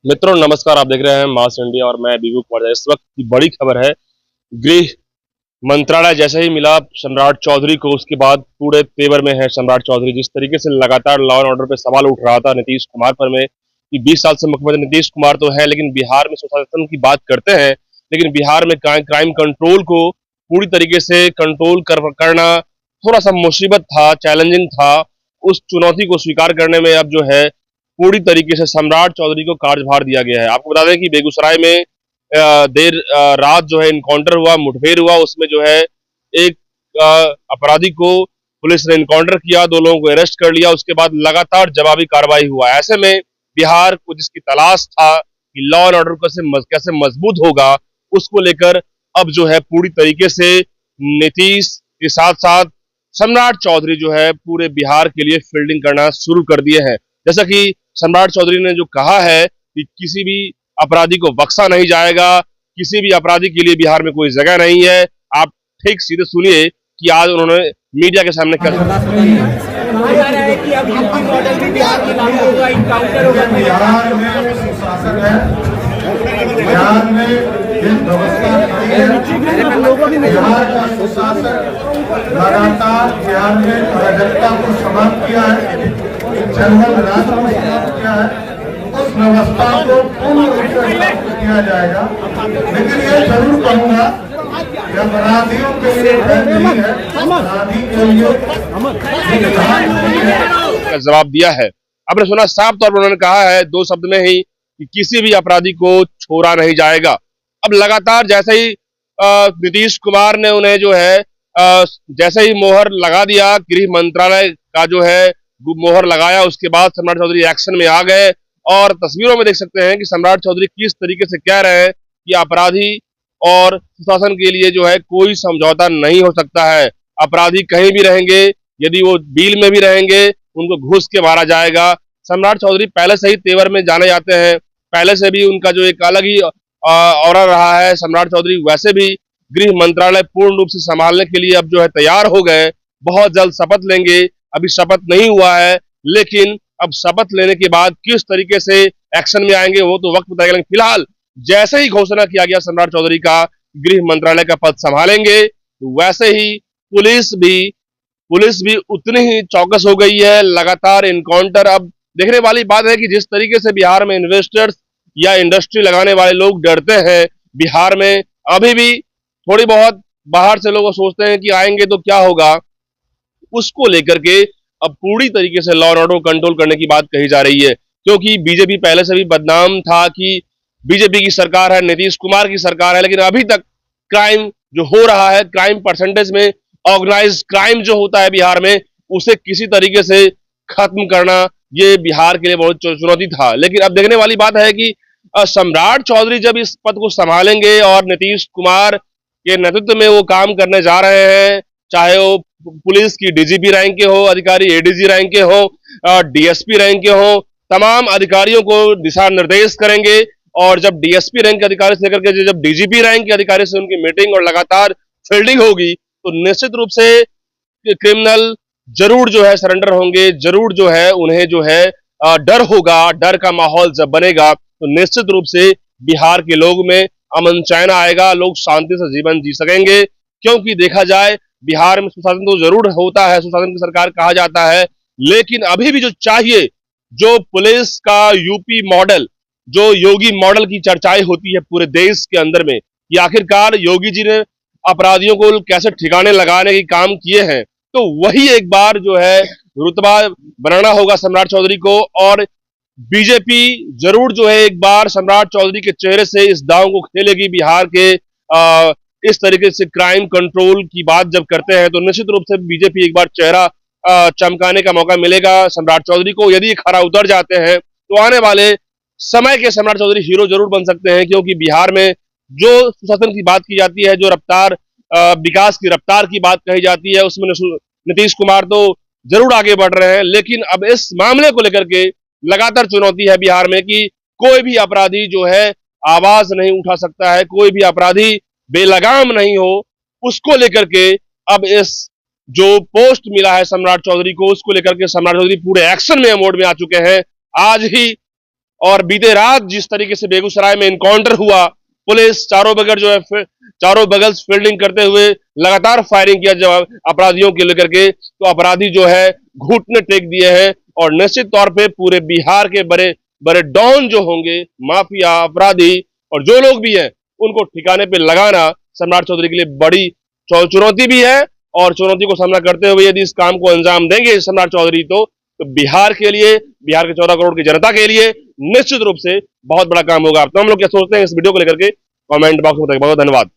मित्रों नमस्कार। आप देख रहे हैं मास इंडिया और मैं बीबू कुमार। इस वक्त की बड़ी खबर है। गृह मंत्रालय जैसे ही मिला सम्राट चौधरी को, उसके बाद पूरे तेवर में है सम्राट चौधरी। जिस तरीके से लगातार लॉ एंड ऑर्डर पे सवाल उठ रहा था नीतीश कुमार पर में कि 20 साल से मुख्यमंत्री नीतीश कुमार तो है, लेकिन बिहार में सुशासन की बात करते हैं, लेकिन बिहार में क्राइम कंट्रोल को पूरी तरीके से करना थोड़ा सा मुसीबत था, चैलेंजिंग था। उस चुनौती को स्वीकार करने में अब जो है पूरी तरीके से सम्राट चौधरी को कार्यभार दिया गया है। आपको बता दें कि बेगूसराय में देर रात जो है इनकाउंटर हुआ, मुठभेड़ हुआ। उसमें जो है एक अपराधी को पुलिस ने इनकाउंटर किया, 2 लोगों को अरेस्ट कर लिया। उसके बाद लगातार जवाबी कार्रवाई हुआ। ऐसे में बिहार को जिसकी तलाश था कि लॉ एंड ऑर्डर कैसे मजबूत होगा, उसको लेकर अब जो है पूरी तरीके से नीतीश के साथ साथ सम्राट चौधरी जो है पूरे बिहार के लिए फील्डिंग करना शुरू कर दिए हैं। जैसा कि सम्राट चौधरी ने जो कहा है कि किसी भी अपराधी को बख्शा नहीं जाएगा, किसी भी अपराधी के लिए बिहार में कोई जगह नहीं है। आप ठीक सीधे सुनिए कि आज उन्होंने मीडिया के सामने कर कहा जा रहा है कि अब यूपी मॉडल भी बिहार में लागू होगा, इनकाउंटर होगा। बिहार में सुशासन है, बिहार में व्यवस्था नहीं है। बिहार का सुशासन लगातार बिहार में अराजकता को समाप्त किया है, जंगल राज को समाप्त किया है। उस व्यवस्था को पूर्ण रूप से समाप्त किया जाएगा। लेकिन ये जरूर कहूंगा कि अपराधियों के लिए भय नहीं है, अपराधी के लिए का जवाब दिया है। आपने सुना, साफ तौर पर उन्होंने कहा है 2 शब्द में ही कि किसी भी अपराधी को छोड़ा नहीं जाएगा। अब लगातार जैसे ही नीतीश कुमार ने उन्हें जो है जैसे ही मोहर लगा दिया, गृह मंत्रालय का जो है मोहर लगाया, उसके बाद सम्राट चौधरी एक्शन में आ गए। और तस्वीरों में देख सकते हैं कि सम्राट चौधरी किस तरीके से कह रहे हैं कि अपराधी और सुशासन के लिए जो है कोई समझौता नहीं हो सकता है। अपराधी कहीं भी रहेंगे, यदि वो बील में भी रहेंगे, उनको घुस के मारा जाएगा। सम्राट चौधरी पहले से ही तेवर में जाने जाते हैं, पहले से भी उनका जो एक अलग ही ऑरा रहा है। सम्राट चौधरी वैसे भी गृह मंत्रालय पूर्ण रूप से संभालने के लिए अब जो है तैयार हो गए, बहुत जल्द शपथ लेंगे। अभी शपथ नहीं हुआ है, लेकिन अब शपथ लेने के बाद किस तरीके से एक्शन में आएंगे वो तो वक्त बताएगा। लेकिन फिलहाल जैसे ही घोषणा किया गया सम्राट चौधरी का गृह मंत्रालय का पद संभालेंगे, तो वैसे ही पुलिस भी उतनी ही चौकस हो गई है। लगातार इनकाउंटर। अब देखने वाली बात है कि जिस तरीके से बिहार में इन्वेस्टर्स या इंडस्ट्री लगाने वाले लोग डरते हैं, बिहार में अभी भी थोड़ी बहुत बाहर से लोग सोचते हैं कि आएंगे तो क्या होगा, उसको लेकर के अब पूरी तरीके से लॉ एंड ऑर्डर को कंट्रोल करने की बात कही जा रही है। क्योंकि बीजेपी पहले से भी बदनाम था कि बीजेपी की सरकार है, नीतीश कुमार की सरकार है, लेकिन अभी तक क्राइम जो हो रहा है, क्राइम परसेंटेज में ऑर्गेनाइज क्राइम जो होता है बिहार में, उसे किसी तरीके से खत्म करना ये बिहार के लिए बहुत चुनौती था। लेकिन अब देखने वाली बात है कि सम्राट चौधरी जब इस पद को संभालेंगे और नीतीश कुमार के नेतृत्व में वो काम करने जा रहे हैं, चाहे वो पुलिस की डीजीपी रैंक के हो अधिकारी, एडीजी रैंक के हो, डीएसपी रैंक के हो, तमाम अधिकारियों को दिशा निर्देश करेंगे। और जब डीएसपी रैंक के अधिकारी से लेकर के जब डीजीपी रैंक के अधिकारी से उनकी मीटिंग और लगातार फील्डिंग होगी, तो निश्चित रूप से क्रिमिनल जरूर जो है सरेंडर होंगे, जरूर जो है उन्हें जो है डर होगा। डर का माहौल जब बनेगा तो निश्चित रूप से बिहार के लोग में अमन चैन आएगा, लोग शांति से जीवन जी सकेंगे। क्योंकि देखा जाए बिहार में सुशासन तो जरूर होता है, सुशासन की सरकार कहा जाता है, लेकिन अभी भी जो चाहिए, जो पुलिस का यूपी मॉडल, जो योगी मॉडल की चर्चाएं होती है पूरे देश के अंदर में कि आखिरकार योगी जी ने अपराधियों को कैसे ठिकाने लगाने के काम किए हैं, तो वही एक बार जो है रुतबा बनाना होगा सम्राट चौधरी को। और बीजेपी जरूर जो है एक बार सम्राट चौधरी के चेहरे से इस दांव को खेलेगी। बिहार के इस तरीके से क्राइम कंट्रोल की बात जब करते हैं तो निश्चित रूप से बीजेपी एक बार चेहरा चमकाने का मौका मिलेगा सम्राट चौधरी को। यदि खरा उतर जाते हैं तो आने वाले समय के सम्राट चौधरी हीरो जरूर बन सकते हैं। क्योंकि बिहार में जो सुशासन की बात की जाती है, जो रफ्तार विकास की रफ्तार की बात कही जाती है, उसमें नीतीश कुमार तो जरूर आगे बढ़ रहे हैं, लेकिन अब इस मामले को लेकर के लगातार चुनौती है बिहार में कि कोई भी अपराधी जो है आवाज नहीं उठा सकता है, कोई भी अपराधी बेलगाम नहीं हो। उसको लेकर के अब इस जो पोस्ट मिला है सम्राट चौधरी को, उसको लेकर के सम्राट चौधरी पूरे एक्शन में मोड में आ चुके हैं। आज ही और बीते रात जिस तरीके से बेगूसराय में इनकाउंटर हुआ, पुलिस चारों बगल जो है चारों बगल फील्डिंग करते हुए लगातार फायरिंग किया जवाब अपराधियों के लेकर के, तो अपराधी जो है घुटने टेक दिए हैं और निश्चित तौर पे पूरे बिहार के बड़े बड़े डॉन जो होंगे, माफिया अपराधी और जो लोग भी हैं, उनको ठिकाने पे लगाना सम्राट चौधरी के लिए बड़ी चुनौती भी है। और चुनौती को सामना करते हुए यदि इस काम को अंजाम देंगे सम्राट चौधरी तो बिहार के लिए, बिहार के 14 करोड़ की जनता के लिए निश्चित रूप से बहुत बड़ा काम होगा। तो हम लोग क्या सोचते हैं इस वीडियो को लेकर के कमेंट बॉक्स में बताइए। बहुत धन्यवाद।